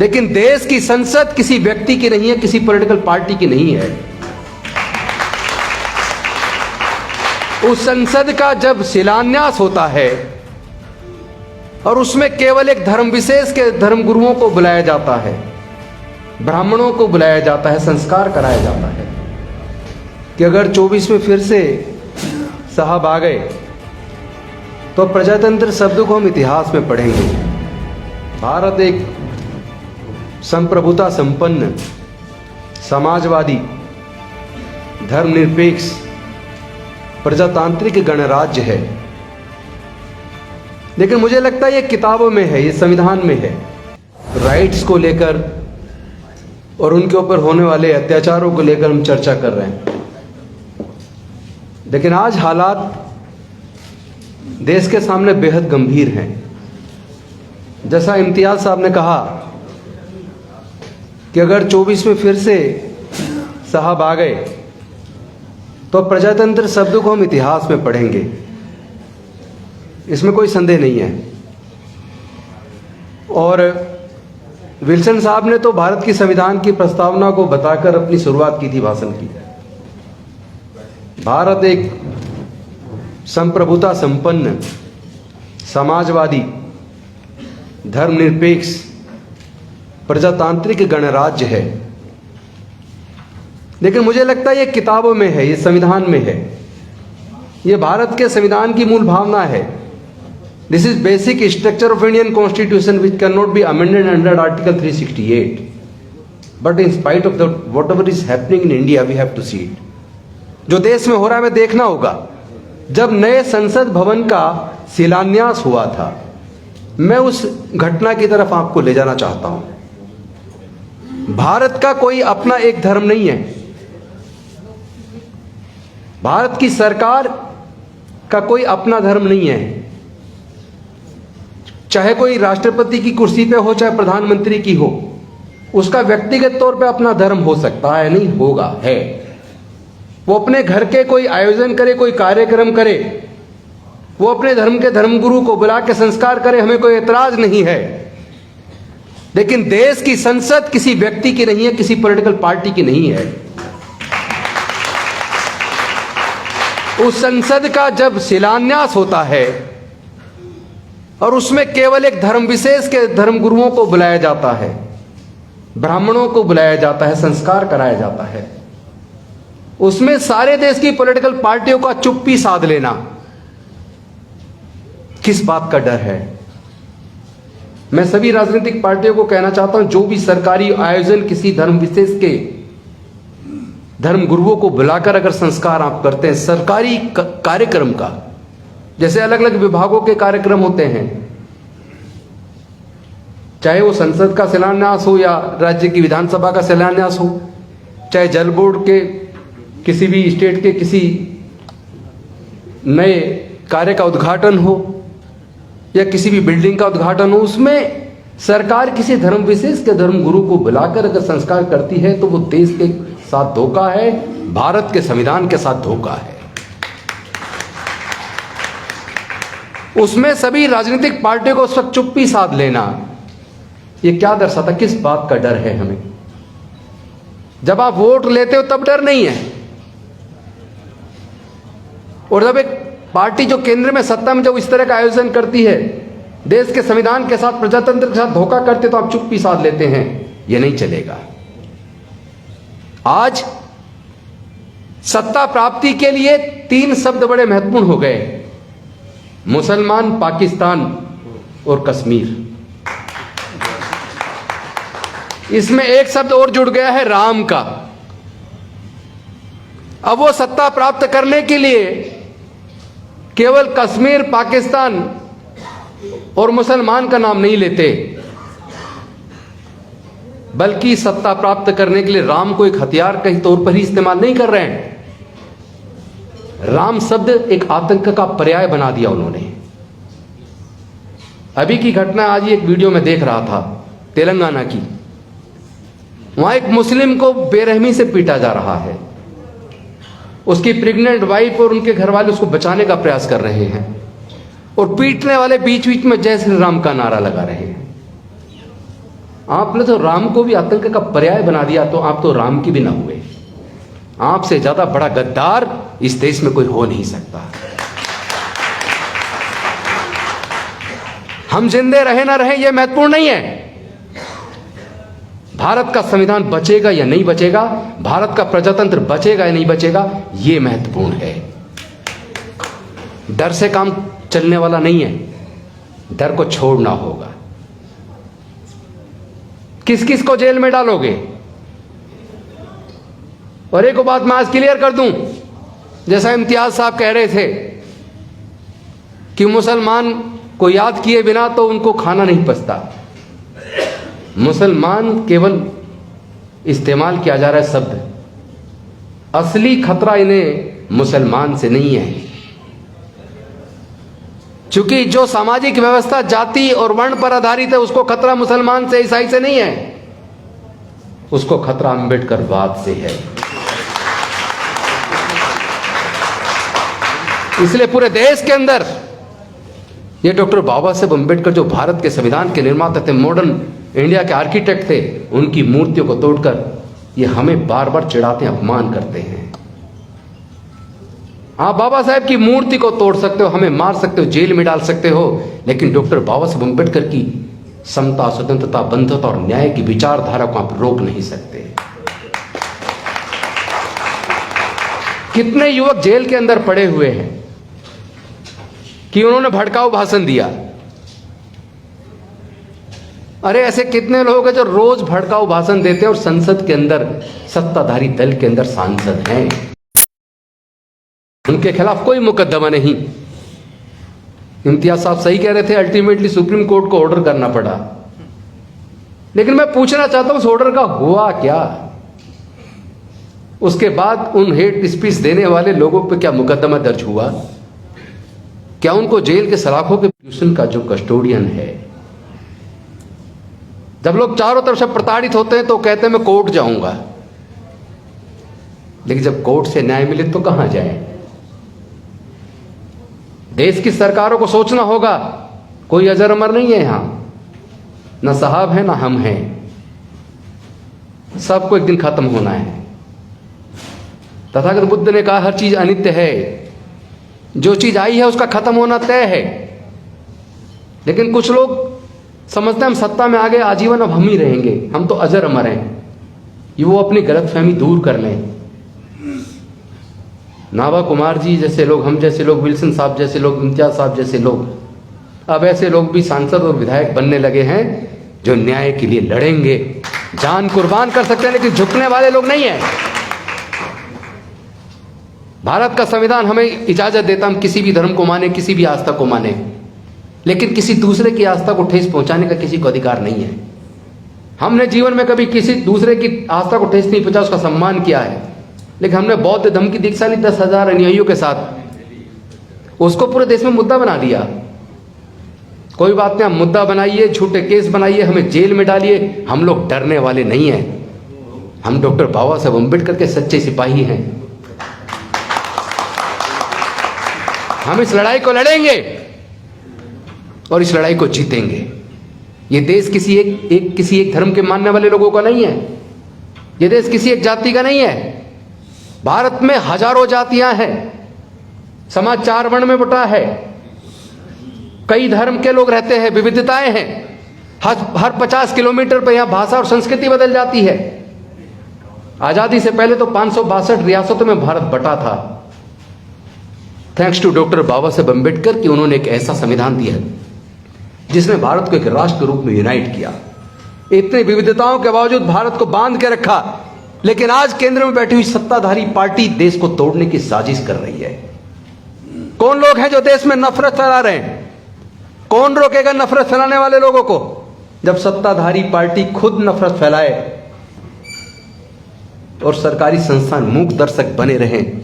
लेकिन देश की संसद किसी व्यक्ति की नहीं है, किसी पॉलिटिकल पार्टी की नहीं है। उस संसद का जब शिलान्यास होता है और उसमें केवल एक धर्म विशेष के धर्म गुरुओं को बुलाया जाता है, ब्राह्मणों को बुलाया जाता है, संस्कार कराया जाता है कि अगर 24 में फिर से साहब आ गए तो प्रजातंत्र शब्द को हम इतिहास में पढ़ेंगे। भारत एक संप्रभुता संपन्न, समाजवादी, धर्मनिरपेक्ष, प्रजातांत्रिक गणराज्य है। लेकिन मुझे लगता है ये किताबों में है, ये संविधान में है। राइट्स को लेकर और उनके ऊपर होने वाले अत्याचारों को लेकर हम चर्चा कर रहे हैं। लेकिन आज हालात देश के सामने बेहद गंभीर हैं। जैसा इम्तियाज साहब ने कहा कि अगर 24 में फिर से साहब आ गए तो प्रजातंत्र शब्द को हम इतिहास में पढ़ेंगे, इसमें कोई संदेह नहीं है। और विल्सन साहब ने तो भारत की संविधान की प्रस्तावना को बताकर अपनी शुरुआत की थी भाषण की। भारत एक संप्रभुता संपन्न, समाजवादी, धर्मनिरपेक्ष, प्रजातांत्रिक गणराज्य है। लेकिन मुझे लगता है ये किताबों में है, ये संविधान में है। ये भारत के संविधान की मूल भावना है। This is basic structure of Indian constitution which can not be amended under article 368, but in spite of the whatever is happening in India we have to see it. जो देश में हो रहा है हमें देखना होगा। जब नए संसद भवन का शिलान्यास हुआ था, मैं उस घटना की तरफ आपको ले जाना चाहता हूं। भारत का कोई अपना एक धर्म नहीं है। भारत की सरकार का कोई अपना धर्म नहीं है। चाहे कोई राष्ट्रपति की कुर्सी पे हो, चाहे प्रधानमंत्री की हो, उसका व्यक्तिगत तौर पे अपना धर्म हो सकता है, नहीं होगा, है। वो अपने घर के कोई आयोजन करे, कोई कार्यक्रम करे, वो अपने धर्म के धर्मगुरु को बुला के संस्कार करे, हमें कोई एतराज नहीं है। लेकिन देश की संसद किसी व्यक्ति की नहीं है, किसी पॉलिटिकल पार्टी की नहीं है। उस संसद का जब शिलान्यास होता है और उसमें केवल एक धर्म विशेष के धर्मगुरुओं को बुलाया जाता है, ब्राह्मणों को बुलाया जाता है, संस्कार कराया जाता है, उसमें सारे देश की पॉलिटिकल पार्टियों का चुप्पी साध लेना किस बात का डर है? मैं सभी राजनीतिक पार्टियों को कहना चाहता हूं, जो भी सरकारी आयोजन किसी धर्म विशेष के धर्म गुरुओं को बुलाकर अगर संस्कार आप करते हैं, सरकारी कार्यक्रम का, जैसे अलग अलग विभागों के कार्यक्रम होते हैं, चाहे वो संसद का शिलान्यास हो या राज्य की विधानसभा का शिलान्यास हो, चाहे जल बोर्ड के किसी भी स्टेट के किसी नए कार्य का उद्घाटन हो या किसी भी बिल्डिंग का उद्घाटन हो, उसमें सरकार किसी धर्म विशेष के धर्म गुरु को बुलाकर अगर संस्कार करती है तो वो देश के साथ धोखा है, भारत के संविधान के साथ धोखा है। उसमें सभी राजनीतिक पार्टियों को उस वक्त चुप्पी साध लेना, ये क्या दर्शाता, किस बात का डर है हमें? जब आप वोट लेते हो तब डर नहीं है, और जब एक पार्टी जो केंद्र में सत्ता में जब इस तरह का आयोजन करती है, देश के संविधान के साथ, प्रजातंत्र के साथ धोखा करते, तो आप चुप्पी साध लेते हैं। यह नहीं चलेगा। आज सत्ता प्राप्ति के लिए 3 शब्द बड़े महत्वपूर्ण हो गए: मुसलमान, पाकिस्तान और कश्मीर। इसमें एक शब्द और जुड़ गया है, राम का। अब वो सत्ता प्राप्त करने के लिए केवल कश्मीर, पाकिस्तान और मुसलमान का नाम नहीं लेते, बल्कि सत्ता प्राप्त करने के लिए राम को एक हथियार के तौर पर ही इस्तेमाल नहीं कर रहे हैं। राम शब्द एक आतंक का पर्याय बना दिया उन्होंने। अभी की घटना, आज ही एक वीडियो में देख रहा था तेलंगाना की, वहां एक मुस्लिम को बेरहमी से पीटा जा रहा है। उसकी प्रेग्नेंट वाइफ और उनके घर वाले उसको बचाने का प्रयास कर रहे हैं, और पीटने वाले बीच बीच में जय श्री राम का नारा लगा रहे हैं। आपने तो राम को भी आतंक का पर्याय बना दिया, तो आप तो राम की भी ना हुए। आपसे ज्यादा बड़ा गद्दार इस देश में कोई हो नहीं सकता। हम जिंदे रहे ना रहे, यह महत्वपूर्ण नहीं है। भारत का संविधान बचेगा या नहीं बचेगा, भारत का प्रजातंत्र बचेगा या नहीं बचेगा, यह महत्वपूर्ण है। डर से काम चलने वाला नहीं है, डर को छोड़ना होगा। किस किस को जेल में डालोगे? और एक बात मैं आज क्लियर कर दूं, जैसा इम्तियाज साहब कह रहे थे कि मुसलमान को याद किए बिना तो उनको खाना नहीं पचता। मुसलमान केवल इस्तेमाल किया जा रहा है शब्द, असली खतरा इन्हें मुसलमान से नहीं है। क्योंकि जो सामाजिक व्यवस्था जाति और वर्ण पर आधारित है, उसको खतरा मुसलमान से, ईसाई से नहीं है, उसको खतरा अम्बेडकरवाद से है। इसलिए पूरे देश के अंदर ये डॉक्टर बाबा साहेब अम्बेडकर, जो भारत के संविधान के निर्माता थे, मॉडर्न इंडिया के आर्किटेक्ट थे, उनकी मूर्तियों को तोड़कर ये हमें बार बार चिढ़ाते हैं, अपमान करते हैं। आप बाबा साहेब की मूर्ति को तोड़ सकते हो, हमें मार सकते हो, जेल में डाल सकते हो, लेकिन डॉक्टर बाबा साहेब अम्बेडकर की समता, स्वतंत्रता, बंधुता और न्याय की विचारधारा को आप रोक नहीं सकते। कितने युवक जेल के अंदर पड़े हुए हैं कि उन्होंने भड़काऊ भाषण दिया। अरे ऐसे कितने लोग हैं जो रोज भड़काऊ भाषण देते हैं और संसद के अंदर, सत्ताधारी दल के अंदर सांसद हैं, उनके खिलाफ कोई मुकदमा नहीं। इम्तियाज साहब सही कह रहे थे, अल्टीमेटली सुप्रीम कोर्ट को ऑर्डर करना पड़ा। लेकिन मैं पूछना चाहता हूं, उस ऑर्डर का हुआ क्या? उसके बाद उन हेट स्पीच देने वाले लोगों पे क्या मुकदमा दर्ज हुआ? क्या उनको जेल के सलाखों के ट्यूशन का जो कस्टोडियन है, जब लोग चारों तरफ से प्रताड़ित होते हैं तो कहते हैं मैं कोर्ट जाऊंगा, लेकिन जब कोर्ट से न्याय मिले तो कहां जाए? देश की सरकारों को सोचना होगा, कोई अजर अमर नहीं है यहां, ना साहब है ना हम हैं, सबको एक दिन खत्म होना है। तथागत बुद्ध ने कहा हर चीज अनित्य है, जो चीज आई है उसका खत्म होना तय है। लेकिन कुछ लोग समझते हैं हम सत्ता में आ गए, आजीवन अब हम ही रहेंगे, हम तो अजर अमर हैं। ये वो अपनी गलतफहमी दूर कर लें। नाभा कुमार जी जैसे लोग, हम जैसे लोग, विल्सन साहब जैसे लोग, इम्तियाज साहब जैसे लोग, अब ऐसे लोग भी सांसद और विधायक बनने लगे हैं जो न्याय के लिए लड़ेंगे, जान कुर्बान कर सकते हैं, लेकिन झुकने वाले लोग नहीं हैं। भारत का संविधान हमें इजाजत देता हम किसी भी धर्म को माने, किसी भी आस्था को माने, लेकिन किसी दूसरे की आस्था को ठेस पहुंचाने का किसी को अधिकार नहीं है। हमने जीवन में कभी किसी दूसरे की आस्था को ठेस नहीं पहुंचा, उसका सम्मान किया है। लेकिन हमने बौद्ध धर्म की दीक्षा ली 10,000 अनुयायियों के साथ, उसको पूरे देश में मुद्दा बना दिया। कोई बात नहीं, आप मुद्दा बनाइए, झूठे केस बनाइए, हमें जेल में डालिए, हम लोग डरने वाले नहीं हैं। हम डॉक्टर बाबा साहेब अम्बेडकर के सच्चे सिपाही हैं। हम इस लड़ाई को लड़ेंगे और इस लड़ाई को जीतेंगे। ये देश किसी एक धर्म के मानने वाले लोगों का नहीं है, ये देश किसी एक जाति का नहीं है। भारत में हजारों जातियां हैं, समाज 4 वर्ण में बटा है, कई धर्म के लोग रहते हैं, विविधताएं हैं। हर 50 किलोमीटर पर यहां भाषा और संस्कृति बदल जाती है। आजादी से पहले तो 562 रियासतों में भारत बटा था। Thanks to doctor Baba Saheb Ambedkar कि उन्होंने एक ऐसा संविधान दिया जिसने भारत को एक राष्ट्र के रूप में यूनाइट किया। इतनी विविधताओं के बावजूद भारत को बांध के रखा, लेकिन आज केंद्र में बैठी हुई सत्ताधारी पार्टी देश को तोड़ने की साजिश कर रही है। कौन लोग हैं जो देश में नफरत फैला रहे हैं? कौन रोकेगा नफरत फैलाने वाले लोगों को? जब सत्ताधारी पार्टी खुद नफरत फैलाए और सरकारी संस्थान मूक दर्शक बने रहें,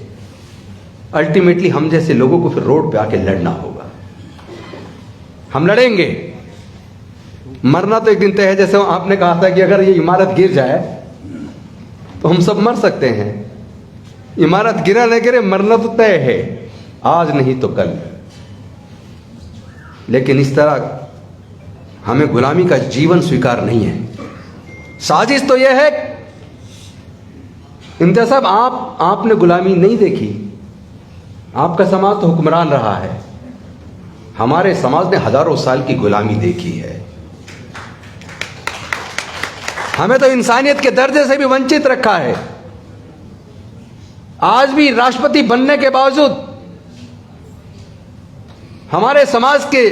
अल्टीमेटली हम जैसे लोगों को फिर रोड पे आके लड़ना होगा। हम लड़ेंगे, मरना तो एक दिन तय है। जैसे आपने कहा था कि अगर ये इमारत गिर जाए तो हम सब मर सकते हैं। इमारत गिरा न गिरे, मरना तो तय है, आज नहीं तो कल। लेकिन इस तरह हमें गुलामी का जीवन स्वीकार नहीं है। साजिश तो यह है, इम्तियाज साहब, आपने गुलामी नहीं देखी, आपका समाज तो हुक्मरान रहा है। हमारे समाज ने हजारों साल की गुलामी देखी है। हमें तो इंसानियत के दर्जे से भी वंचित रखा है। आज भी राष्ट्रपति बनने के बावजूद हमारे समाज के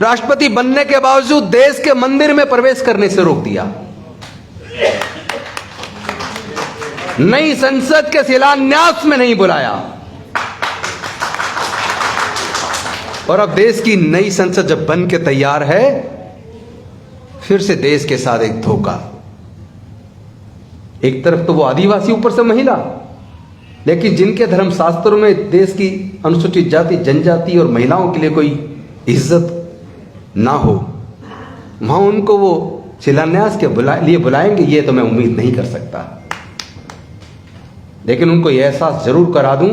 राष्ट्रपति बनने के बावजूद देश के मंदिर में प्रवेश करने से रोक दिया। नई संसद के शिलान्यास में नहीं बुलाया। और अब देश की नई संसद जब बन के तैयार है, फिर से देश के साथ एक धोखा। एक तरफ तो वो आदिवासी, ऊपर से महिला, लेकिन जिनके धर्म शास्त्रों में देश की अनुसूचित जाति, जनजाति और महिलाओं के लिए कोई इज्जत ना हो, वहां उनको वो शिलान्यास के लिए बुलाएंगे, ये तो मैं उम्मीद नहीं कर सकता। लेकिन उनको यह एहसास जरूर करा दूं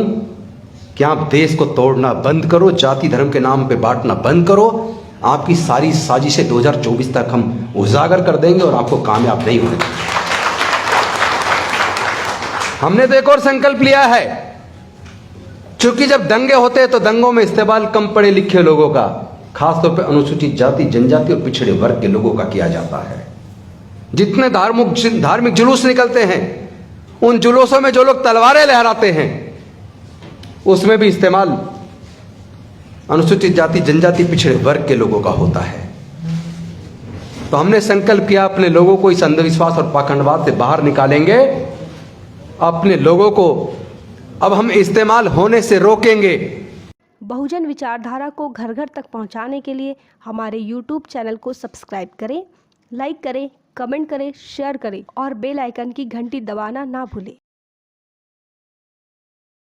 कि आप देश को तोड़ना बंद करो, जाति धर्म के नाम पे बांटना बंद करो। आपकी सारी साजिशें 2024 तक हम उजागर कर देंगे और आपको कामयाब नहीं होने देंगे। हमने तो एक और संकल्प लिया है, क्योंकि जब दंगे होते हैं तो दंगों में इस्तेमाल कम पढ़े लिखे लोगों का, खासतौर पर अनुसूचित जाति, जनजाति और पिछड़े वर्ग के लोगों का किया जाता है। जितने धार्मिक जुलूस निकलते हैं, उन जुलूसों में जो लोग तलवारें लहराते हैं, उसमें भी इस्तेमाल अनुसूचित जाति, जनजाति, पिछड़े वर्ग के लोगों का होता है। तो हमने संकल्प किया, अपने लोगों को इस अंधविश्वास और पाखंडवाद से बाहर निकालेंगे। अपने लोगों को अब हम इस्तेमाल होने से रोकेंगे। बहुजन विचारधारा को घर घर तक पहुंचाने के लिए हमारे YouTube चैनल को सब्सक्राइब करें, लाइक करें, कमेंट करें, शेयर करें और बेल आइकन की घंटी दबाना ना भूलें।